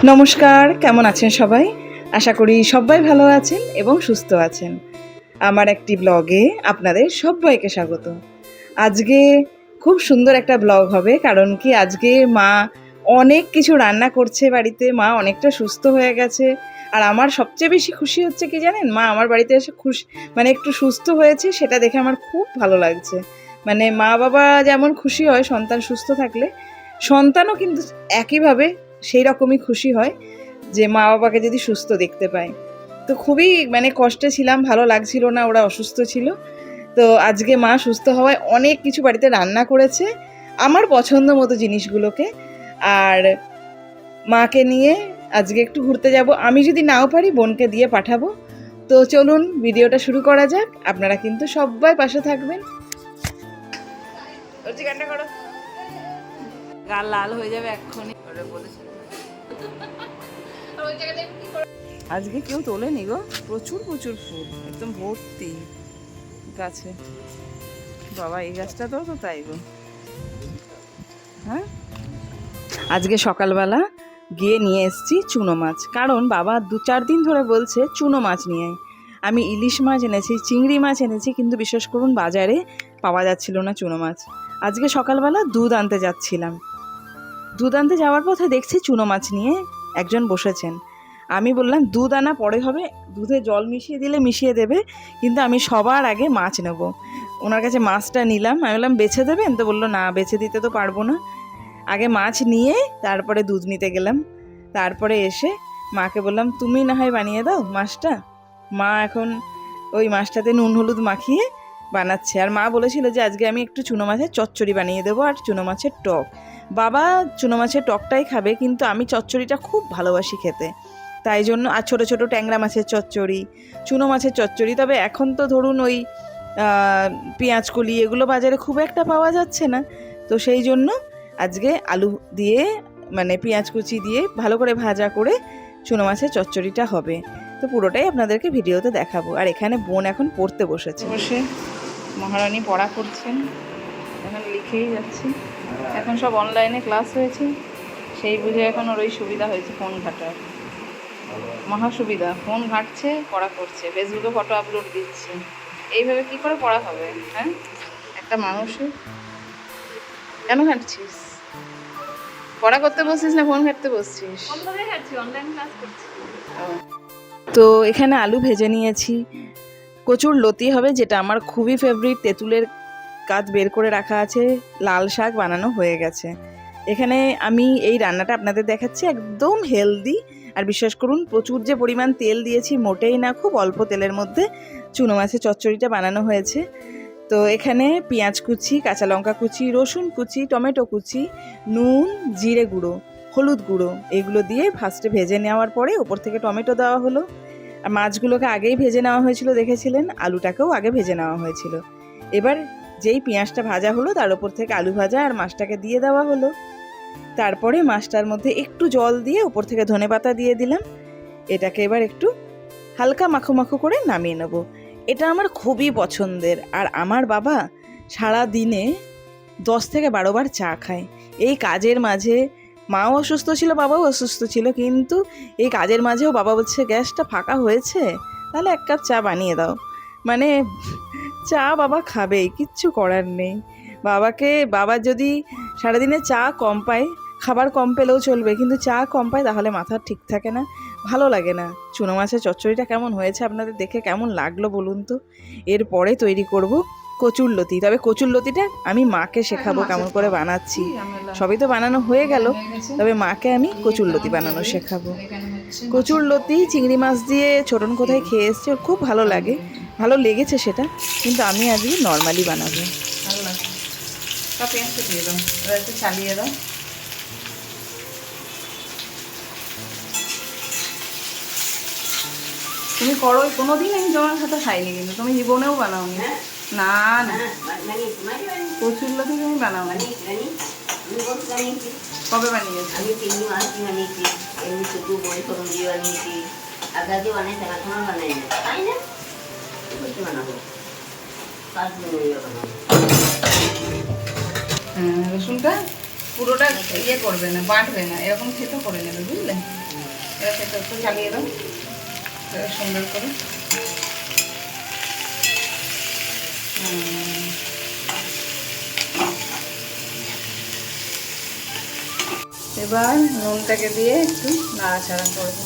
নমস্কার, কেমন আছেন সবাই? আশা করি সবাই ভালো আছেন এবং সুস্থ আছেন। আমার একটি ব্লগে আপনাদের সবাইকে স্বাগত। আজকে খুব সুন্দর একটা ব্লগ হবে, কারণ কি আজকে মা অনেক কিছু রান্না করছে বাড়িতে। মা অনেকটা সুস্থ হয়ে গেছে। আর আমার সবচেয়ে বেশি খুশি হচ্ছে কি জানেন, মা আমার বাড়িতে এসে একটু সুস্থ হয়েছে, সেটা দেখে আমার খুব ভালো লাগছে। মানে মা বাবা যেমন খুশি হয় সন্তান সুস্থ থাকলে, সন্তানও কিন্তু একইভাবে সেই রকমই খুশি হয় যে মা বাবাকে যদি সুস্থ দেখতে পায়। তো খুবই কষ্টে ছিলাম, ভালো লাগছিল না, ওরা অসুস্থ ছিল। তো আজকে মা সুস্থ হওয়ায় অনেক কিছু বাড়িতে রান্না করেছে আমার পছন্দ মতো জিনিসগুলোকে। আর মাকে নিয়ে আজকে একটু ঘুরতে যাব। আমি যদি নাও পারি বোনকে দিয়ে পাঠাবো। তো চলুন ভিডিওটা শুরু করা যাক। আপনারা কিন্তু সবাই পাশে থাকবেন। করো, গাল লাল হয়ে যাবে এক্ষুনি। আজকে কেউ তোলেনি গো, প্রচুর প্রচুর ফুল, একদম ভর্তি গাছে। বাবা এই গাছটা তো তাই গো। হ্যাঁ, আজকে সকালবেলা গিয়ে নিয়ে এসেছি চুনো মাছ, কারণ বাবা 2-4 দিন ধরে বলছে চুনো মাছ নিয়ে। আমি ইলিশ মাছ এনেছি, চিংড়ি মাছ এনেছি, কিন্তু বিশ্বাস করুন বাজারে পাওয়া যাচ্ছিল না চুনো মাছ। আজকে সকালবেলা দুধ আনতে যাচ্ছিলাম, দুধ আনতে যাওয়ার পথে দেখছি চুনো মাছ নিয়ে একজন বসেছেন। আমি বললাম দুধ আনা পরে হবে, দুধে জল মিশিয়ে দিলে মিশিয়ে দেবে, কিন্তু আমি সবার আগে মাছ নেব। ওনার কাছে মাছটা নিলাম। আমি বললাম বেছে দেবেন? তো বললো না, বেছে দিতে তো পারবো না। আগে মাছ নিয়ে তারপরে দুধ নিতে গেলাম। তারপরে এসে মাকে বললাম তুমি না হয় বানিয়ে দাও মাছটা। মা এখন ওই মাছটাতে নুন হলুদ মাখিয়ে বানাচ্ছে। আর মা বলেছিল যে আজকে আমি একটু চুনো মাছের চচ্চড়ি বানিয়ে দেবো আর চুনো মাছের টক। বাবা চুনো মাছের টকটাই খাবে, কিন্তু আমি চচ্চড়িটা খুব ভালোবাসি খেতে, তাই জন্য। আর ছোটো ছোটো ট্যাংরা মাছের চচ্চড়ি, চুনো মাছের চচ্চড়ি। তবে এখন তো ধরুন ওই পেঁয়াজকলি এগুলো বাজারে খুব একটা পাওয়া যাচ্ছে না, তো সেই জন্য আজকে আলু দিয়ে পেঁয়াজ কুচি দিয়ে ভালো করে ভাজা করে চুনো মাছের চচ্চড়িটা হবে। তো পুরোটাই আপনাদেরকে ভিডিওতে দেখাবো। আর এখানে বোন এখন পড়তে বসেছে, বসে মহারানী পড়া করছেন, এখন লিখেই যাচ্ছি। এখন সব অনলাইনে ক্লাস হয়েছে, সেই বুঝে এখন ওর ওই সুবিধা হয়েছে ফোন ঘাটার, মহা সুবিধা। ফোন ঘাটছে, পড়া করছে, ফেসবুকে ফটো আপলোড দিচ্ছে। এইভাবে কি করে পড়া হবে? হ্যাঁ, একটা মানুষের। কেন ঘাটছিস? পড়া করতে বসছিস না ফোন ঘাটতে বসছিস? অনলাইন ক্লাস করছি। তো এখানে আলু ভেজে নিয়েছি, কচুর লতি হবে, যেটা আমার খুবই ফেভারিট। তেঁতুলের কাজ বের করে রাখা আছে, লাল শাক বানানো হয়ে গেছে। এখানে আমি এই রান্নাটা আপনাদের দেখাচ্ছি, একদম হেলদি। আর বিশ্বাস করুন প্রচুর যে পরিমাণ তেল দিয়েছি মোটেই না, খুব অল্প তেলের মধ্যে চুনো মাছের চচ্চড়িটা বানানো হয়েছে। তো এখানে পেঁয়াজ কুচি, কাঁচা লঙ্কা কুচি, রসুন কুচি, টমেটো কুচি, নুন, জিরে গুঁড়ো, হলুদ গুঁড়ো, এগুলো দিয়ে ফার্স্টে ভেজে নেওয়ার পরে ওপর থেকে টমেটো দেওয়া হলো। আর মাছগুলোকে আগেই ভেজে নেওয়া হয়েছিল দেখেছিলেন, আলুটাকেও আগে ভেজে নেওয়া হয়েছিল। এবার যেই পেঁয়াজটা ভাজা হলো তার উপর থেকে আলু ভাজা আর মাছটাকে দিয়ে দেওয়া হলো। তারপরে মাছটার মধ্যে একটু জল দিয়ে উপর থেকে ধনেপাতা দিয়ে দিলাম। এটাকে এবার একটু হালকা মাখো মাখো করে নামিয়ে নেব। এটা আমার খুবই পছন্দের। আর আমার বাবা সারা দিনে 10 থেকে 12 বার চা খায়। এই কাজের মাঝে মাও অসুস্থ ছিল, বাবাও অসুস্থ ছিল, কিন্তু এই কাজের মাঝেও বাবা বলছে গ্যাসটা ফাঁকা হয়েছে, তাহলে 1 কাপ চা বানিয়ে দাও। চা বাবা খাবেই, কিচ্ছু করার নেই। বাবা যদি সারাদিনে চা কম পায়, খাবার কম পেলেও চলবে, কিন্তু চা কম পায় তাহলে মাথা ঠিক থাকে না, ভালো লাগে না। চুনো মাছের চচ্চড়িটা কেমন হয়েছে আপনাদের দেখে কেমন লাগলো বলুন তো। এরপরে তৈরি করব কচুরলতি। তবে কচুরলতিটা আমি মাকে শেখাবো কেমন করে বানাচ্ছি। সবই তো বানানো হয়ে গেল, তবে মাকে আমি কচুরলতি বানানো শেখাবো। কচুরলতি চিংড়ি মাছ দিয়ে ছোটন কোথায় খেয়ে এসছে, ওর খুব ভালো লাগে, ভালো লেগেছে সেটা, কিন্তু আমি আজকে নর্মালি বানাবো। ভালো লাগে। সব পেঁয়াজটা দিয়ে দাও, এবার একটু চালিয়ে দাও। তুমি করো, কোনোদিন আমি তোমার সাথে খাইনি, কিন্তু তুমি জীবনেও বানাওনি। না না, কচুরলতি তুমি বানাও। কবে বানিয়েছি? আমি চিংড়ি মাছ দিয়ে বানিয়েছি, এমনি শুধু বড়ি ফোড়ন দিয়ে বানিয়েছি। আগে বানাই দেখাশোনা বানাই না, তাই না? করতে বানাবো, কাজ বানাবো। রসুনটা পুরোটা ইয়ে করবে না, বাটবে না, এরকম থেতো করে নেবে, বুঝলে? একটু জ্বালিয়ে দাও সুন্দর করে। এবার নুনটাকে দিয়ে একটু নাড়াচাড়া করবো।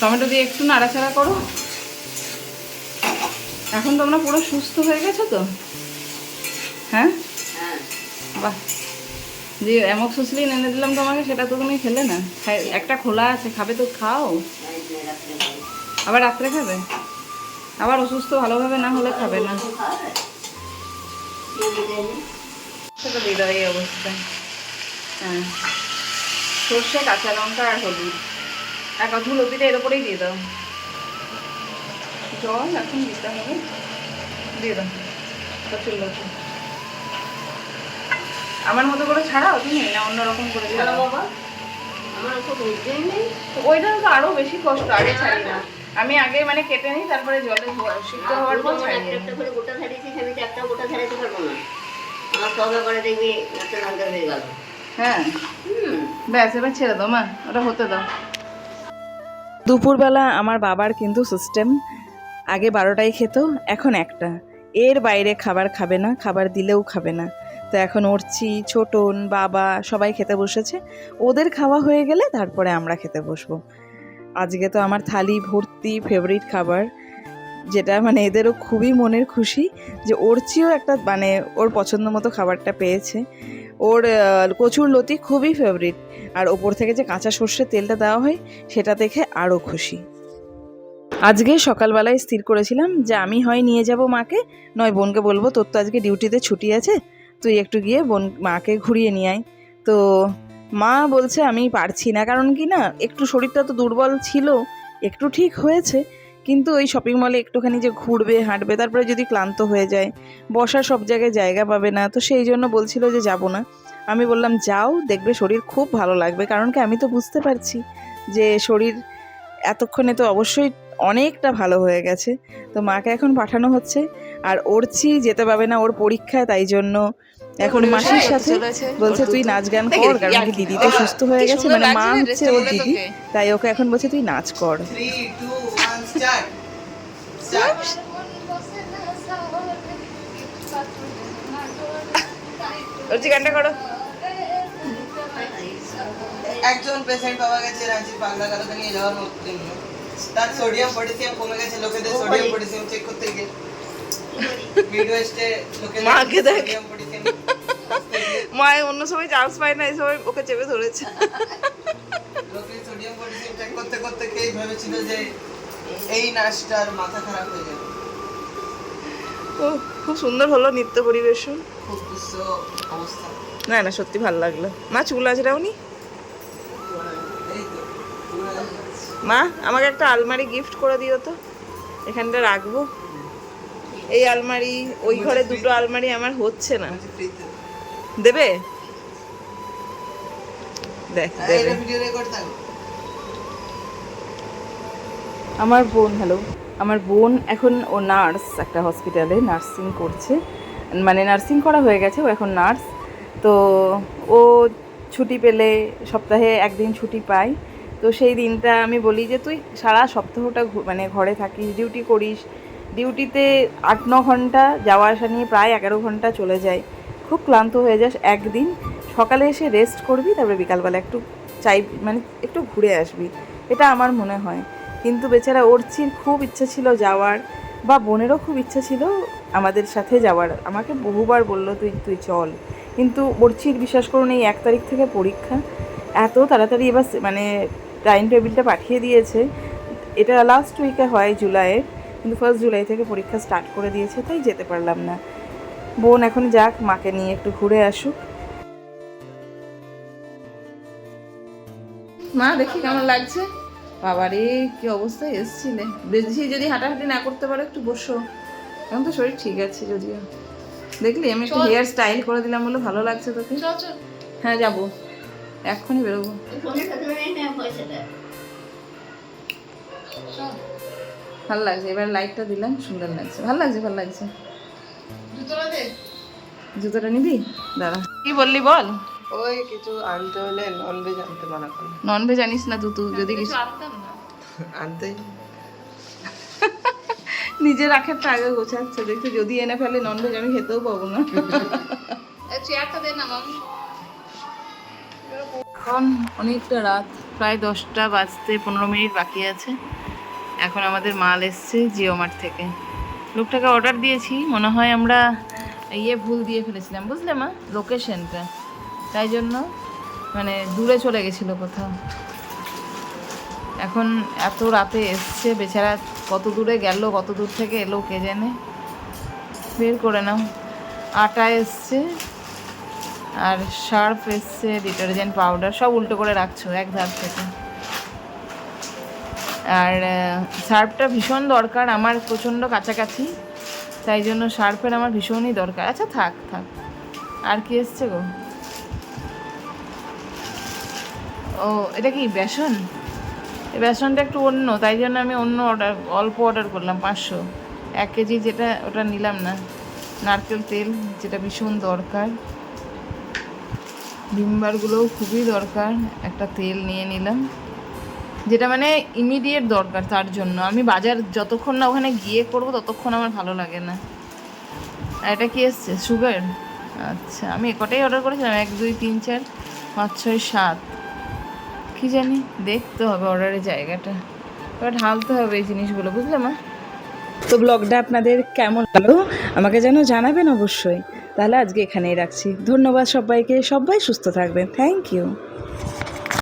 টমেটো দিয়ে একটু নাড়াচাড়া করো। এখন তোমরা পুরো সুস্থ হয়ে গেছো তো? হ্যাঁ, বাহ। যে অ্যামোক্সিসিলিন এনে দিলাম তোমাকে, সেটা তো তুমি খেলে না। একটা খোলা আছে, খাবে তো খাও। আবার রাত্রে খাবে? আবার অসুস্থ ভালোভাবে না হলে খাবে না। সেটা দিয়ে দাও এই অবস্থায়। হ্যাঁ, সর্ষে, কাঁচা লঙ্কা আর হলুদ, আর কত হলুদিটা এর উপরেই দিয়ে দাও। জল এখন দিতে হবে, দিয়ে দাও প্রচুর লতি। আমার মতো করে ছাড়াও তুমি, না অন্যরকম করে ছাড়াও? বাবা আমার তো বুঝতেই নেই। ওইটা তো আরো বেশি কষ্ট, আগে ছাড়ি না আমি, আগে মানে কেটে নিই, তারপরে জলে সিদ্ধ হওয়ার পর ছাড়ি। একটা করে গোটা ছাড়িয়েছি, আমি তো একটা গোটা ছাড়াইতে পারবো না। আমার সবে করে দেখবি একটা লঙ্কা হয়ে গেল। হ্যাঁ, ব্যাস এবার ছেড়ে দাও মা, ওটা হতে দাও। দুপুরবেলা আমার বাবার কিন্তু সিস্টেম, আগে 12টায় খেত, এখন 1টা। এর বাইরে খাবার খাবে না, খাবার দিলেও খাবে না। তো এখন ওরচি, ছোটন, বাবা সবাই খেতে বসেছে। ওদের খাওয়া হয়ে গেলে তারপরে আমরা খেতে বসবো। আজকে তো আমার থালি ভর্তি ফেভারিট খাবার, যেটা মানে এদেরও খুবই মনের খুশি যে ওরচিও একটা মানে ওর পছন্দ মতো খাবারটা পেয়েছে। ওর কচুর লতি খুবই ফেভারিট, আর ওপর থেকে যে কাঁচা সর্ষের তেলটা দেওয়া হয় সেটা দেখে আরও খুশি। আজকে সকালবেলায় স্থির করেছিলাম যে আমি হয় নিয়ে যাব মাকে, নয় বোনকে বলবো তোর তো আজকে ডিউটিতে ছুটি আছে, তুই একটু গিয়ে মাকে ঘুরিয়ে নিয়ে আয়। তো মা বলছে আমি পারছি না, কারণ কি না একটু শরীরটা তো দুর্বল ছিল, একটু ঠিক হয়েছে, কিন্তু ওই শপিং মলে একটুখানি যে ঘুরবে হাঁটবে, তারপরে যদি ক্লান্ত হয়ে যায়, বসার সব জায়গায় জায়গা পাবে না, তো সেই জন্য বলছিল যে যাব না। আমি বললাম যাও, দেখবে শরীর খুব ভালো লাগবে, কারণ কি আমি তো বুঝতে পারছি যে শরীর এতক্ষণে তো অবশ্যই অনেকটা ভালো হয়ে গেছে। তো মাকে এখন পাঠানো হচ্ছে, আর ওরচি যেতে পাবে না ওর পরীক্ষায়, তাই জন্য এখন মাসির সাথে বলছে তুই নাচ গান কর, কারণ কি দিদি তো সুস্থ হয়ে গেছে, মানে মা হচ্ছে ওর দিদি, তাই ওকে এখন বলছে তুই নাচ কর। 3, 2, 1, start. Start. ওরচি গানটা করো। একজন পেশেন্ট পাওয়া গেছে রাঁচির পাগলা গারদে নিয়ে যাওয়ার মধ্যে, তার সোডিয়াম পটাশিয়াম কমে গেছে, লোকেদের সোডিয়াম পটাশিয়াম চেক করতে গিয়ে মিডওয়েস্টে লোকেদের মাকে দেখ। সোডিয়াম পটাশিয়াম মা অন্য সময় চান্স পায় না, এই সময় ওকে চেপে ধরেছে। লোকের সোডিয়াম পটাশিয়াম চেক করতে করতে কেই ভেবেছিল যে এই নাচটার মাথা খারাপ হয়ে যাবে। ও খুব সুন্দর হলো নৃত্য পরিবেশন, খুব দুঃস্থ অবস্থা। না না সত্যি ভালো লাগলো। মা চুল আঁচড়াওনি? এই তো মা আমাকে একটা আলমারি গিফট করে দিও তো, এখানটা রাখবো। এই আলমারি, ওই ঘরে দুটো আলমারি আমার হচ্ছে না। দেবে? দেখ দেবে। ভিডিও রেকর্ড থাকবে। আমার বোন, হ্যালো, আমার বোন এখন ও নার্স, একটা হসপিটালে নার্সিং করছে, মানে নার্সিং করা হয়ে গেছে, ও এখন নার্স। তো ও ছুটি পেলে সপ্তাহে একদিন ছুটি পায়, তো সেই দিনটা আমি বলি যে তুই সারা সপ্তাহটা মানে ঘরে থাকিস, ডিউটি করিস, ডিউটিতে 8-9 ঘন্টা যাওয়া আসা নিয়ে প্রায় 11 ঘন্টা চলে যায়, খুব ক্লান্ত হয়ে যাস, একদিন সকালে এসে রেস্ট করবি, তারপরে বিকালবেলা একটু মানে একটু ঘুরে আসবি, এটা আমার মনে হয়। কিন্তু বেচারা ওরচির খুব ইচ্ছা ছিল যাওয়ার, বা বোনেরও খুব ইচ্ছা ছিল আমাদের সাথে যাওয়ার, আমাকে বহুবার বললো তুই চল, কিন্তু ওরচির বিশ্বাস করুন এই 1 তারিখ থেকে পরীক্ষা, এত তাড়াতাড়ি এবার মানে টাইম টেবিলটা পাঠিয়ে দিয়েছে, এটা লাস্ট উইকে হয় জুলাইয়ের, কিন্তু 1 জুলাই থেকে পরীক্ষা স্টার্ট করে দিয়েছে, তাই যেতে পারলাম না। বোন এখন যাক, মাকে নিয়ে একটু ঘুরে আসুক। মা দেখি কেমন লাগছে। বাবারে কি অবস্থায় এসছিলে, বেশি যদি হাঁটাহাঁটি না করতে পারো একটু বসো, এখন তো শরীর ঠিক আছে যদিও। দেখলি আমি একটু হেয়ার স্টাইল করে দিলাম বলে ভালো লাগছে তোকে। হ্যাঁ যাবো, এক্ষুনি বেরোবো। ভালো লাগছে, এবার লাইটটা দিলাম, সুন্দর লাগছে, ভালো লাগছে, ভালো লাগছে। জুতোটা নিবি? দাঁড়া, কি বললি বল। ওই কিছু আনতে হলে ননভেজ আনতে মানা করে। ননভেজ জানিস না তুই যদি কিছু আনতে নিজের রাখারটা আগে গোছাচ্ছে, দেখছি যদি এনে ফেলে ননভেজ আমি খেতেও পাবো না। চেয়ারটা দে না মামি। এখন অনেকটা রাত, প্রায় 10টা বাজতে 15 মিনিট বাকি আছে। এখন আমাদের মাল এসছে জিও মার্ট থেকে। লোকটাকে অর্ডার দিয়েছি, মনে হয় আমরা ভুল দিয়ে ফেলেছিলাম, বুঝলে মা, লোকেশনটা, তাই জন্য মানে দূরে চলে গেছিলো কোথাও। এখন এত রাতে এসছে বেচারা, কত দূরে গেল, কত দূর থেকে এলো কে জানে। বের করে নাও। আটা এসছে, আর সার্ফ এসছে, ডিটারজেন্ট পাউডার, সব উল্টো করে রাখছো এক ধার থেকে। আর সার্ফটা ভীষণ দরকার আমার, প্রচণ্ড কাছাকাছি, তাই জন্য সার্ফের আমার ভীষণই দরকার। আচ্ছা থাক থাক। আর কি এসছে গো? ও এটা কি বেসন? এই বেসনটা একটু অন্য, তাই জন্য আমি অন্য অল্প অর্ডার করলাম, 500 1 কেজি, যেটা ওটা নিলাম না। নারকেল তেল, যেটা ভীষণ দরকার। ভিমবারগুলোও খুবই দরকার, একটা তেল নিয়ে নিলাম, যেটা মানে ইমিডিয়েট দরকার। তার জন্য আমি বাজার যতক্ষণ না ওখানে গিয়ে করবো ততক্ষণ আমার ভালো লাগে না। আর এটা কি এসছে? সুগার। আচ্ছা, আমি কটাই অর্ডার করেছিলাম, 1 2 3 4 5 6 7, কী জানি, দেখতে হবে অর্ডারের জায়গাটা, এবার ঢালতে হবে এই জিনিসগুলো, বুঝলে মা। তো ব্লগটা আপনাদের কেমন লাগলো আমাকে যেন জানাবেন অবশ্যই। তাহলে আজকে এখানেই রাখছি। ধন্যবাদ সবাইকে, সবাই সুস্থ থাকবেন। Thank you.